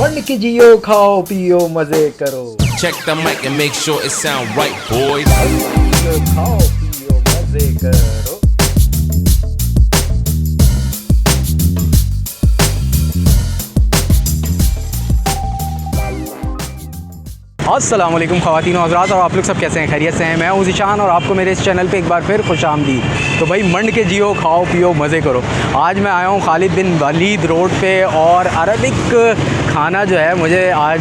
बन के जियो खाओ पियो मजे करो। Check the mic and make sure it sound right, boys. जियो खाओ पियो मजे करो। अस्सलाम वालेकुम ख़वातीन और हज़रात, और आप लोग सब कैसे हैं? खैरियत से हैं? मैं हूं ज़ीशान और आपको मेरे इस चैनल पे एक बार फिर खुशामदीद। तो भाई मंड के जियो खाओ पियो मज़े करो। आज मैं आया हूं खालिद बिन वलीद रोड पे और अरबिक खाना जो है, मुझे आज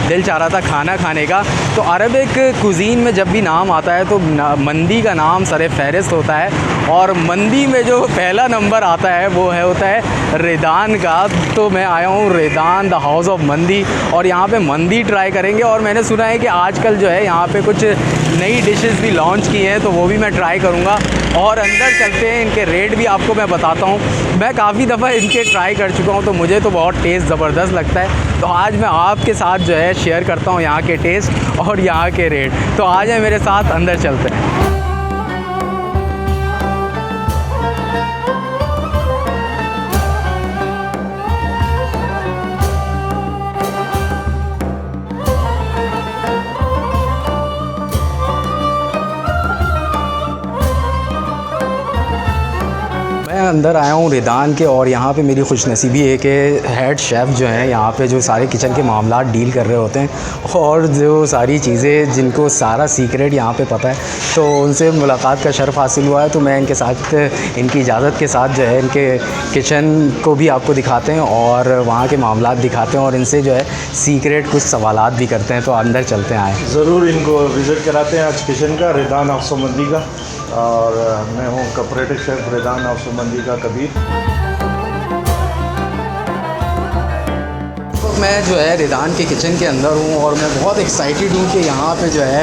दिल चाह रहा था खाना खाने का। तो अरबिक कुज़ीन में जब भी नाम आता है तो मंदी का नाम सर फहरिस्त होता है, और मंदी में जो पहला नंबर आता है वो होता है रेदान का। तो मैं आया हूँ रेदान द हाउस ऑफ मंदी, और यहाँ पे मंदी ट्राई करेंगे। और मैंने सुना है कि आजकल जो है यहाँ पे कुछ नई डिशेस भी लॉन्च की हैं, तो वो भी मैं ट्राई करूँगा। और अंदर चलते हैं, इनके रेट भी आपको मैं बताता हूँ। मैं काफ़ी दफ़ा इनके ट्राई कर चुका हूँ, तो मुझे तो बहुत टेस्ट ज़बरदस्त लगता है। तो आज मैं आपके साथ जो है शेयर करता हूँ यहाँ के टेस्ट और यहाँ के रेट। तो आ जाए मेरे साथ, अंदर चलते हैं। अंदर आया हूँ रेदान के, और यहाँ पे मेरी खुशनसीबी है कि हेड शेफ़ जो हैं यहाँ पे जो सारे किचन के मामलात डील कर रहे होते हैं, और जो सारी चीज़ें जिनको सारा सीक्रेट यहाँ पे पता है, तो उनसे मुलाकात का शर्फ़ हासिल हुआ है। तो मैं इनके साथ, इनकी इजाज़त के साथ जो है इनके किचन को भी आपको दिखाते हैं और वहाँ के मामलात दिखाते हैं, और इनसे जो है सीक्रेट कुछ सवालात भी करते हैं। तो अंदर चलते हैं, आए ज़रूर इनको विज़िट कराते हैं आज किचन का, रेदान ऑफ मंदी का। और मैं हूँ कॉपरेटिव शेफ़ रेदान ऑफ मंदी का कबीर। मैं जो है रेदान के किचन के अंदर हूँ, और मैं बहुत एक्साइटेड हूँ कि यहाँ पे जो है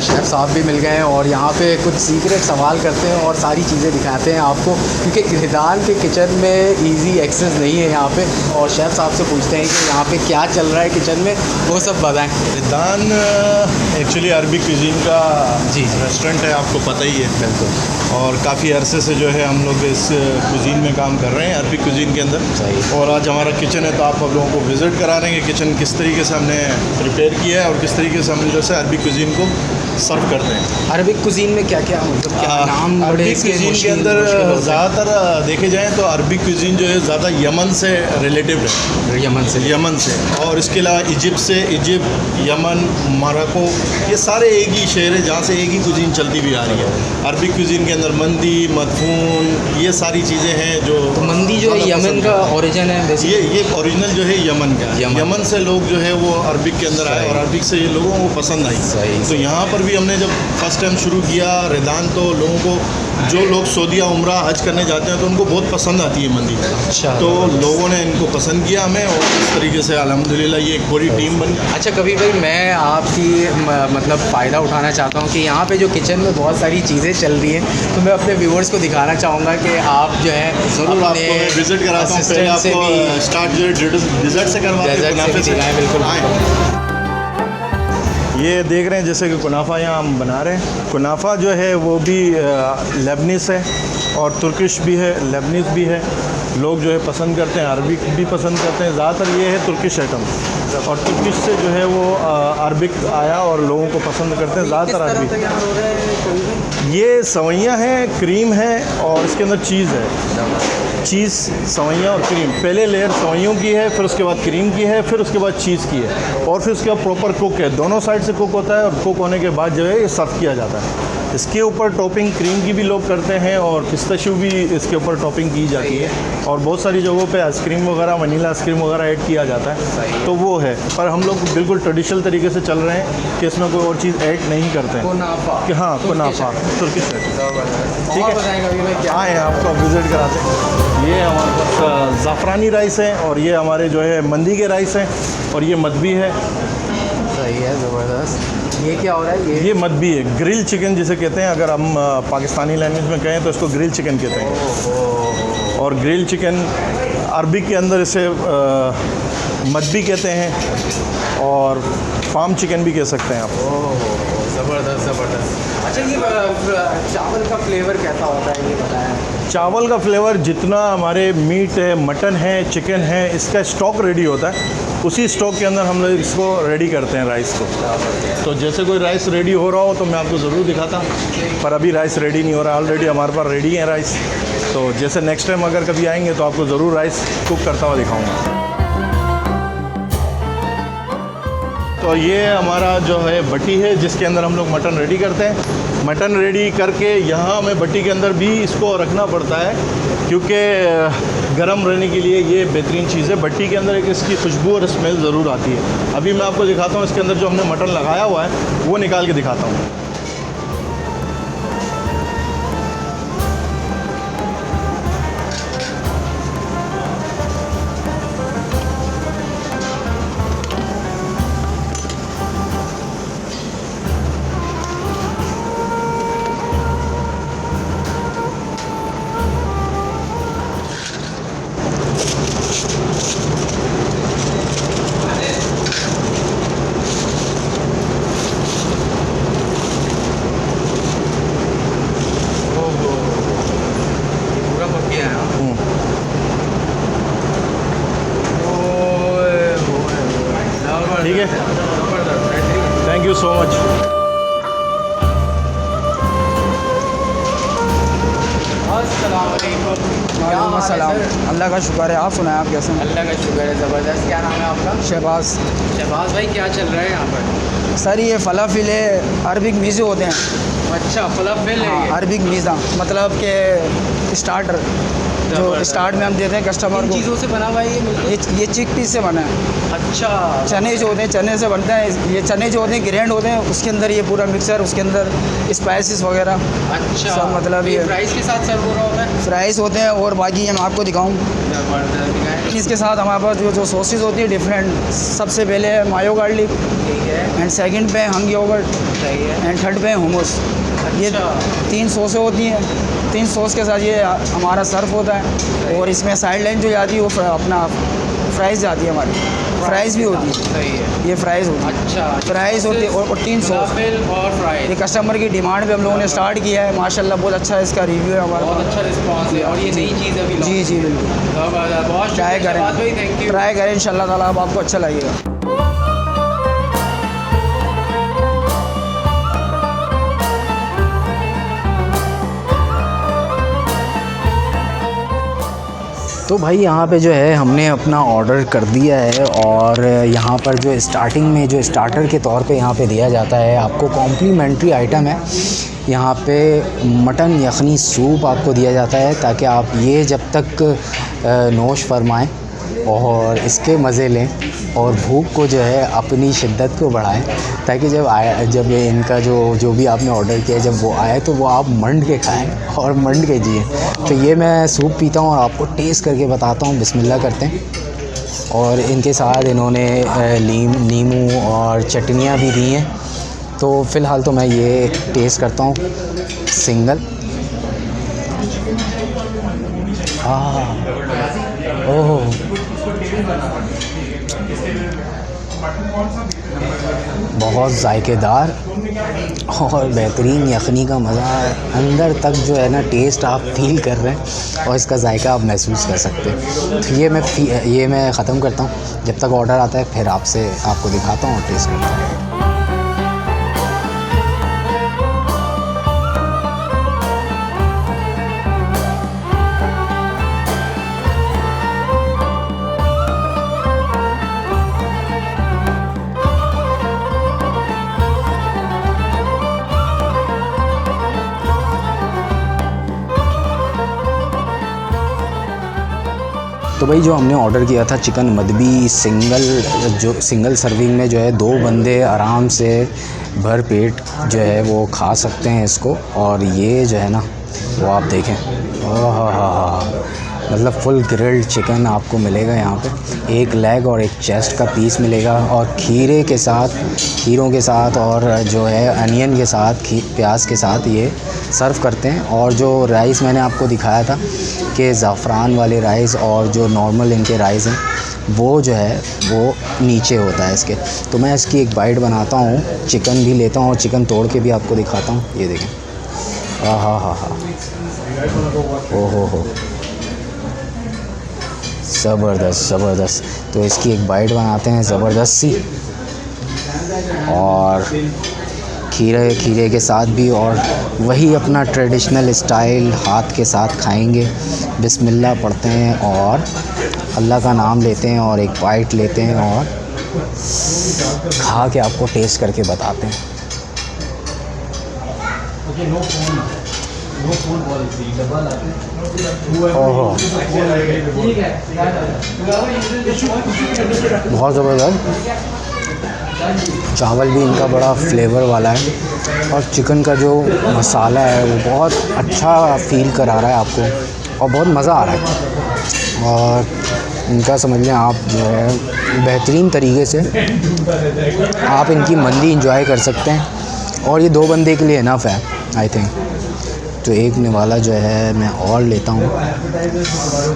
शेफ़ साहब भी मिल गए हैं, और यहाँ पे कुछ सीक्रेट सवाल करते हैं और सारी चीज़ें दिखाते हैं आपको, क्योंकि रेदान के किचन में इजी एक्सेस नहीं है यहाँ पे। और शेफ़ साहब से पूछते हैं कि यहाँ पे क्या चल रहा है किचन में, वो सब बताएं। रेदान एक्चुअली अरबिक क्यूजीन का जी रेस्टोरेंट है, आपको पता ही है। बिल्कुल। और काफ़ी अरसे से जो है हम लोग इस क्यूजीन में काम कर रहे हैं, अरबिक क्यूजीन के अंदर। सही। और आज हमारा किचन है, तो आप लोगों को विज़िट करा रहे हैं किचन किस तरीके से हमने प्रिपेयर किया है और किस तरीके से हम इधर से अरबिक क्यूजीन को सर्व करते हैं। अरबिक कुज़ीन में क्या क्या मतलब क्या नाम? अरबिक क्यूजीन के अंदर ज़्यादातर देखे जाएँ तो अरबिक क्यूजीन जो है ज़्यादा यमन से रिलेटिव है। यमन से और इसके अलावा इजिप्ट से, यमन, मोरक्को, ये सारे एक ही शहर है जहाँ से एक ही कुजीन चलती भी आ रही है। अरबिक कुजीन के अंदर मंदी, मदफून, ये सारी चीज़ें हैं जो तो मंदी जो है यमन का ओरिजिन है। ये ओरिजिनल जो है यमन का। यमन से लोग जो है वो अरबिक के अंदर आए और अरबिक से ये लोगों को पसंद आई। तो यहाँ पर भी हमने जब फर्स्ट टाइम शुरू किया रेदान, तो लोगों को, जो लोग सऊदीया उम्रा हज करने जाते हैं तो उनको बहुत पसंद आती है मंदी। अच्छा। तो लोगों ने इनको पसंद किया हमें, और इस तरीके से अल्हम्दुलिल्लाह ये एक पूरी टीम बन गई। अच्छा कभी भाई, मैं आपकी मतलब फ़ायदा उठाना चाहता हूँ कि यहाँ पे जो किचन में बहुत सारी चीज़ें चल रही हैं, तो मैं अपने व्यूअर्स को दिखाना चाहूँगा कि आप जो है ज़रूर आपको विज़िट कराता हूँ। पहले आपको स्टार्ट जो है डिज़र्ट से करवाते हैं। बिल्कुल। ये देख रहे हैं जैसे कि कुनाफा यहाँ हम बना रहे हैं। कुनाफा जो है वो भी लेबनीज़ है और तुर्किश भी है, लेबनीज़ भी है। लोग जो है पसंद करते हैं, अरबिक भी पसंद करते हैं। ज़्यादातर ये है तुर्किश आइटम, और तुर्किश से जो है वो अरबिक आया और लोगों को पसंद करते हैं ज़्यादातर अरबिक। ये सवैयाँ हैं, क्रीम है, और इसके अंदर चीज़ है। चीज़, सवैयाँ और क्रीम। पहले लेयर सवैयों की है, फिर उसके बाद क्रीम की है, फिर उसके बाद चीज़ की है, और फिर उसके बाद प्रॉपर कुक है। दोनों साइड से कुक होता है, और कुक होने के बाद जो है ये सर्व किया जाता है। इसके ऊपर टॉपिंग क्रीम की भी लोग करते हैं, और पिस्ताशियो भी इसके ऊपर टॉपिंग की जाती है, और बहुत सारी जगहों पे आइसक्रीम वगैरह, वनीला आइसक्रीम वगैरह ऐड किया जाता है। तो वो है, पर हम लोग बिल्कुल ट्रेडिशनल तरीके से चल रहे हैं कि इसमें कोई और चीज़ ऐड नहीं करते हैं। कि हाँ, कुनाफा तुर्किश है। ठीक है, आए आपको विज़िट कराते हैं। ये हमारे पास ज़ाफ़रानी राइस है, और ये हमारे जो है मंदी के राइस हैं, और ये मदबी है। सही है, ज़बरदस्त। ये क्या हो रहा है? ये मदबी है, ग्रिल चिकन जिसे कहते हैं। अगर हम पाकिस्तानी लैंग्वेज में कहें तो इसको ग्रिल चिकन कहते हैं। और ग्रिल चिकन अरबिक के अंदर इसे मदबी कहते हैं, और फार्म चिकन भी कह सकते हैं आप। ज़बरदस्त। अच्छा, ये चावल का फ्लेवर कैसा होता है ये बताएं? चावल का फ्लेवर जितना हमारे मीट है, मटन है, चिकन है, इसका स्टॉक रेडी होता है, उसी स्टोव के अंदर हम लोग इसको रेडी करते हैं राइस को। तो जैसे कोई राइस रेडी हो रहा हो तो मैं आपको ज़रूर दिखाता, पर अभी राइस रेडी नहीं हो रहा, ऑलरेडी हमारे पास रेडी है राइस। तो जैसे नेक्स्ट टाइम अगर कभी आएंगे तो आपको ज़रूर राइस कुक करता हुआ दिखाऊंगा। तो ये हमारा जो है बट्टी है जिसके अंदर हम लोग मटन रेडी करते हैं। मटन रेडी करके यहाँ हमें बट्टी के अंदर भी इसको रखना पड़ता है क्योंकि गर्म रहने के लिए ये बेहतरीन चीज़ है। बट्टी के अंदर एक इसकी खुशबू और स्मेल ज़रूर आती है। अभी मैं आपको दिखाता हूँ इसके अंदर जो हमने मटन लगाया हुआ है वो निकाल के दिखाता हूँ। ठीक है, थैंक यू सो मच। अस्सलाम। अल्लाह का शुक्र है, आप सुनाएं, आप कैसे हैं? अल्लाह का शुक्र है, ज़बरदस्त। क्या नाम है आपका? शहबाज। शहबाज भाई, क्या चल रहा है यहाँ पर? सर ये फलाफिल है, अरबिक मीज़े होते हैं। अच्छा, फलाफिल है ये। अरबिक मीज़ा मतलब के स्टार्टर जो स्टार्ट में हम देते हैं कस्टमर किन को। चीज़ों से बना हुआ है ये मिलकर? ये चिक पीस से बना है। अच्छा, चने जो होते हैं चने से बनता है। ये चने जो होते हैं ग्रैंड होते हैं, उसके अंदर ये पूरा मिक्सर, उसके अंदर स्पाइसेस वगैरह अच्छा। सब मतलब ये प्राइस के साथ सर्व हो रहा होता है? फ्राइज़ होते हैं। और बाकी मैं आपको दिखाऊँ, इसके साथ हमारे पास जो सॉसेज होती है डिफरेंट। सबसे पहले है मायो गार्लिक, ठीक है, एंड सेकंड पे हंग योगर्ट, सही है। एंड थर्ड पे हुमस। ये अच्छा। 3 सॉसें होती हैं। 3 सॉस के साथ ये हमारा सर्व होता है। और इसमें साइड लाइन जो जाती है वो अपना फ्राइज़ जाती है हमारी, फ्राइज़ भी होती है। सही है। ये फ्राइज़ होती है। अच्छा, फ्राइज़ होती है और 3 सॉस। फलाफिल और ये फ्राइज। कस्टमर की डिमांड पे हम लोगों ने स्टार्ट किया है। माशाल्लाह बहुत अच्छा इसका रिव्यू है हमारा। बहुत अच्छा रिस्पांस है और ये नई चीज़ अभी जी जी बिल्कुल, बहुत ट्राई शुक्रिया शहबाज भाई, थैंक करें, यू। ट्राई करें, इंशाल्लाह ताला अब आपको अच्छा लगेगा। तो भाई यहाँ पे जो है हमने अपना ऑर्डर कर दिया है और यहाँ पर जो स्टार्टिंग में जो स्टार्टर के तौर पे यहाँ पे दिया जाता है आपको कॉम्प्लीमेंट्री आइटम है। यहाँ पे मटन यखनी सूप आपको दिया जाता है ताकि आप ये जब तक नोश फरमाएं और इसके मज़े लें और भूख को जो है अपनी शिद्दत को बढ़ाएं ताकि जब ये इनका जो भी आपने ऑर्डर किया जब वो आए तो वो आप मंड के खाएं और मंड के जिए। तो ये मैं सूप पीता हूँ और आपको टेस्ट करके बताता हूँ। बिस्मिल्लाह करते हैं। और इनके साथ इन्होंने नींबू और चटनियाँ भी दी हैं। तो फ़िलहाल तो मैं ये टेस्ट करता हूँ सिंगल। ओह, बहुत जायकेदार और बेहतरीन यखनी का मज़ा अंदर तक जो है ना टेस्ट आप फ़ील कर रहे हैं और इसका जायका आप महसूस कर सकते हैं। तो ये मैं ख़त्म करता हूँ। जब तक ऑर्डर आता है फिर आपको दिखाता हूँ और टेस्ट करता हूँ। तो भाई जो हमने ऑर्डर किया था चिकन मदबी सिंगल सर्विंग में जो है 2 बंदे आराम से भर पेट जो है वो खा सकते हैं इसको। और ये जो है ना वो आप देखें, मतलब फुल ग्रिल्ड चिकन आपको मिलेगा यहाँ पे। एक लेग और एक चेस्ट का पीस मिलेगा और खीरों के साथ और जो है अनियन के साथ प्याज के साथ ये सर्व करते हैं। और जो राइस मैंने आपको दिखाया था कि ज़ाफ़रान वाले राइस और जो नॉर्मल इनके राइस हैं वो जो है वो नीचे होता है इसके। तो मैं इसकी एक बाइट बनाता हूँ, चिकन भी लेता हूँ और चिकन तोड़ के भी आपको दिखाता हूँ। ये देखें, हाँ, ओ हो, ज़बरदस्त ज़बरदस्त। तो इसकी एक बाइट बनाते हैं ज़बरदस्त सी, और खीरे के साथ भी, और वही अपना ट्रेडिशनल स्टाइल हाथ के साथ खाएंगे। बिस्मिल्लाह पढ़ते हैं और अल्लाह का नाम लेते हैं और एक बाइट लेते हैं और खा के आपको टेस्ट करके बताते हैं। ओहो, बहुत ज़बरदस्त। चावल भी इनका बड़ा फ्लेवर वाला है, और चिकन का जो मसाला है वो बहुत अच्छा फ़ील करा रहा है आपको, और बहुत मज़ा आ रहा है। और इनका समझ लें आप जो है बेहतरीन तरीके से आप इनकी मंदी इंजॉय कर सकते हैं, और ये 2 बंदे के लिए इनफ है आई थिंक। तो एक निवाला जो है मैं और लेता हूँ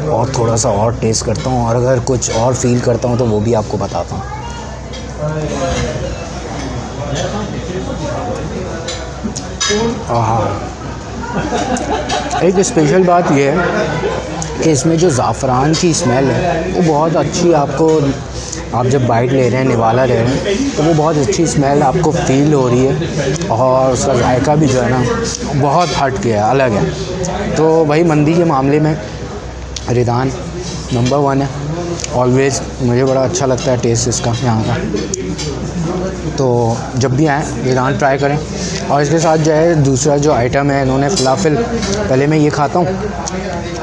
और थोड़ा सा और टेस्ट करता हूँ, और अगर कुछ और फ़ील करता हूँ तो वो भी आपको बताता हूँ। हाँ, एक स्पेशल बात ये है कि इसमें जो ज़ाफ़रान की स्मेल है वो बहुत अच्छी आपको, आप जब बाइट ले रहे हैं, निवाला ले रहे हैं, तो वो बहुत अच्छी स्मेल आपको फ़ील हो रही है, और उसका जायका भी जो है ना बहुत हट के है, अलग है। तो भाई मंदी के मामले में रिदान नंबर 1 है ऑलवेज़। मुझे बड़ा अच्छा लगता है टेस्ट इसका यहाँ का। तो जब भी आएँ रिदान ट्राई करें। और इसके साथ जो है दूसरा जो आइटम है, इन्होंने फ़लाफ़िल, पहले मैं ये खाता हूँ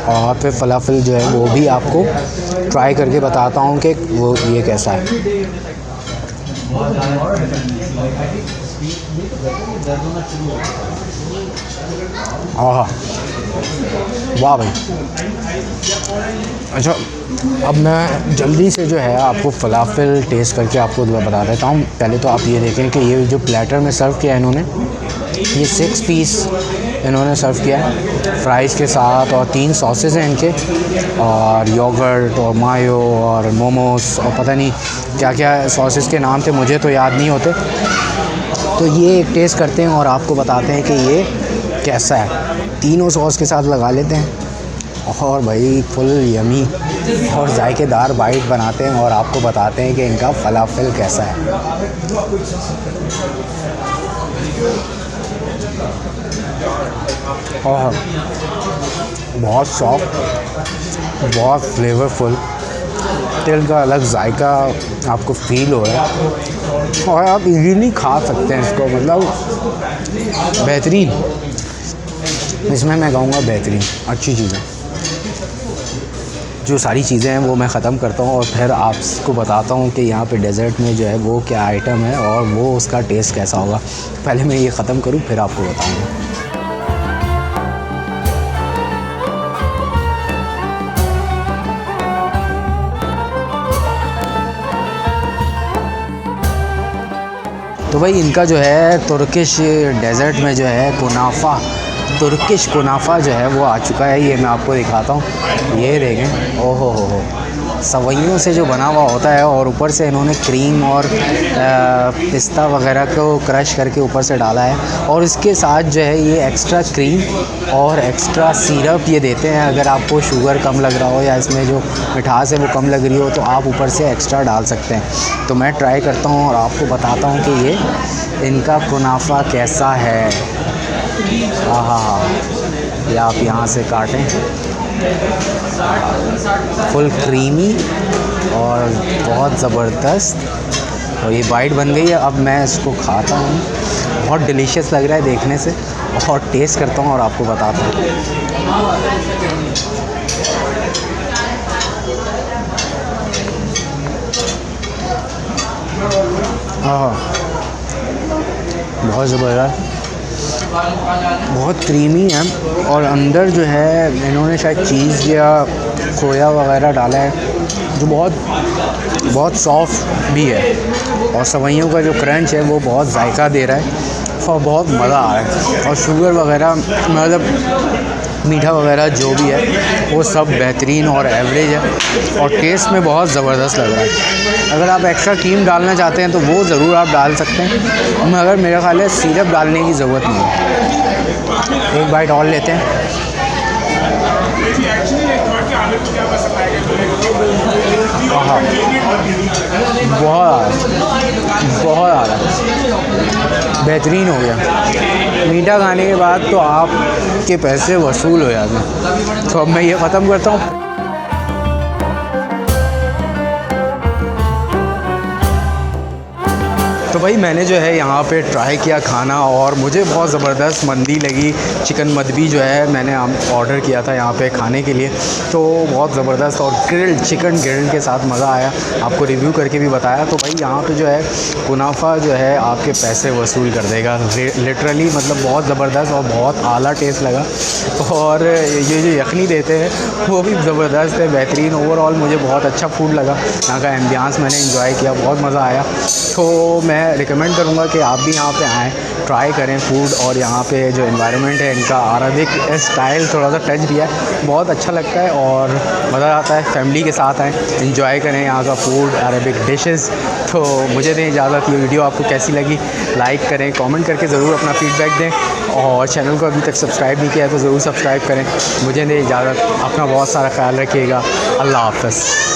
और फिर फ़लाफ़िल जो है वो भी आपको ट्राई करके बताता हूँ कि वो ये कैसा है। हाँ, वाह भाई। अच्छा, अब मैं जल्दी से जो है आपको फ़लाफ़िल टेस्ट करके आपको बता देता हूँ। पहले तो आप ये देखें कि ये जो प्लेटर में सर्व किया है इन्होंने, ये 6 पीस इन्होंने सर्व किया है फ्राइज़ के साथ, और 3 सॉसेस हैं इनके, और योगर्ट और मायो और मोमोस और पता नहीं क्या क्या सॉसेस के नाम थे, मुझे तो याद नहीं होते। तो ये एक टेस्ट करते हैं और आपको बताते हैं कि ये कैसा है। तीनों सॉस के साथ लगा लेते हैं, और भाई फुल यमी और जायकेदार बाइट बनाते हैं और आपको बताते हैं कि इनका फ़लाफ़िल कैसा है। और बहुत सॉफ्ट, बहुत फ्लेवरफुल, तिल का अलग जायका आपको फ़ील हो रहा है, और आप इजीली खा सकते हैं इसको, मतलब बेहतरीन। इसमें मैं कहूँगा बेहतरीन, अच्छी चीज़ है। जो सारी चीज़ें हैं वो मैं ख़त्म करता हूँ और फिर आपको बताता हूँ कि यहाँ पे डेज़र्ट में जो है वो क्या आइटम है और वो उसका टेस्ट कैसा होगा। पहले मैं ये ख़त्म करूँ फिर आपको बताऊँगा। तो भाई इनका जो है तुर्किश डेज़र्ट में जो है कुनाफ़ा, तुर्किश कुनाफ़ा जो है वो आ चुका है। ये मैं आपको दिखाता हूँ, ये देखें। ओहो हो, सवैयों से जो बना हुआ होता है और ऊपर से इन्होंने क्रीम और पिस्ता वगैरह को क्रश करके ऊपर से डाला है, और इसके साथ जो है ये एक्स्ट्रा क्रीम और एक्स्ट्रा सिरप ये देते हैं। अगर आपको शुगर कम लग रहा हो या इसमें जो मिठास है वो कम लग रही हो तो आप ऊपर से एक्स्ट्रा डाल सकते हैं। तो मैं ट्राई करता हूँ और आपको बताता हूँ कि ये इनका कुनाफ़ा कैसा है। हाँ, ये आप यहाँ से काटें, फुल क्रीमी और बहुत ज़बरदस्त। और ये बाइट बन गई है, अब मैं इसको खाता हूँ। बहुत डिलीशियस लग रहा है देखने से, और टेस्ट करता हूँ और आपको बताता हूँ। हाँ, बहुत ज़बरदस्त, बहुत क्रीमी है, और अंदर जो है इन्होंने शायद चीज़ या खोया वगैरह डाला है जो बहुत सॉफ्ट भी है, और सवैयों का जो क्रंच है वो बहुत जायका दे रहा है और बहुत मज़ा आ रहा है। और शुगर वगैरह मतलब मीठा वगैरह जो भी है वो सब बेहतरीन और एवरेज है, और टेस्ट में बहुत ज़बरदस्त लग रहा है। अगर आप एक्स्ट्रा क्रीम डालना चाहते हैं तो वो ज़रूर आप डाल सकते हैं, मगर मेरा ख़्याल है सिरप डालने की ज़रूरत नहीं है। एक बाइट और लेते हैं। आहा, बहुत ज़्यादा बेहतरीन हो गया। मीठा खाने के बाद तो आपके पैसे वसूल हो जाते हैं। तो अब मैं ये ख़त्म करता हूँ। तो भाई मैंने जो है यहाँ पे ट्राई किया खाना और मुझे बहुत ज़बरदस्त मंदी लगी। चिकन मदबी जो है मैंने ऑर्डर किया था यहाँ पे खाने के लिए, तो बहुत ज़बरदस्त और ग्रिल्ड चिकन ग्रिल्ड के साथ मज़ा आया। आपको रिव्यू करके भी बताया। तो भाई यहाँ पे जो है कुनाफा जो है आपके पैसे वसूल कर देगा लिटरली, मतलब बहुत ज़बरदस्त और बहुत आला टेस्ट लगा। और ये जो यखनी देते हैं वो भी ज़बरदस्त है, बेहतरीन। ओवरऑल मुझे बहुत अच्छा फूड लगा। यहाँ का एम्बियंस मैंने एंजॉय किया, बहुत मज़ा आया। तो मैं रिकमेंड करूँगा कि आप भी यहाँ पे आएँ, ट्राई करें फूड। और यहाँ पे जो एनवायरनमेंट है इनका अरबिक स्टाइल थोड़ा सा टच दिया है, बहुत अच्छा लगता है और मज़ा आता है। फैमिली के साथ आएँ, एंजॉय करें यहाँ का फूड, अरबिक डिशेस। तो मुझे दें इजाज़त। ये वीडियो आपको कैसी लगी लाइक करें, कमेंट करके ज़रूर अपना फीडबैक दें। और चैनल को अभी तक सब्सक्राइब नहीं किया है तो ज़रूर सब्सक्राइब करें। मुझे दें इजाज़त। अपना बहुत सारा ख्याल रखिएगा। अल्लाह हाफ़िज़।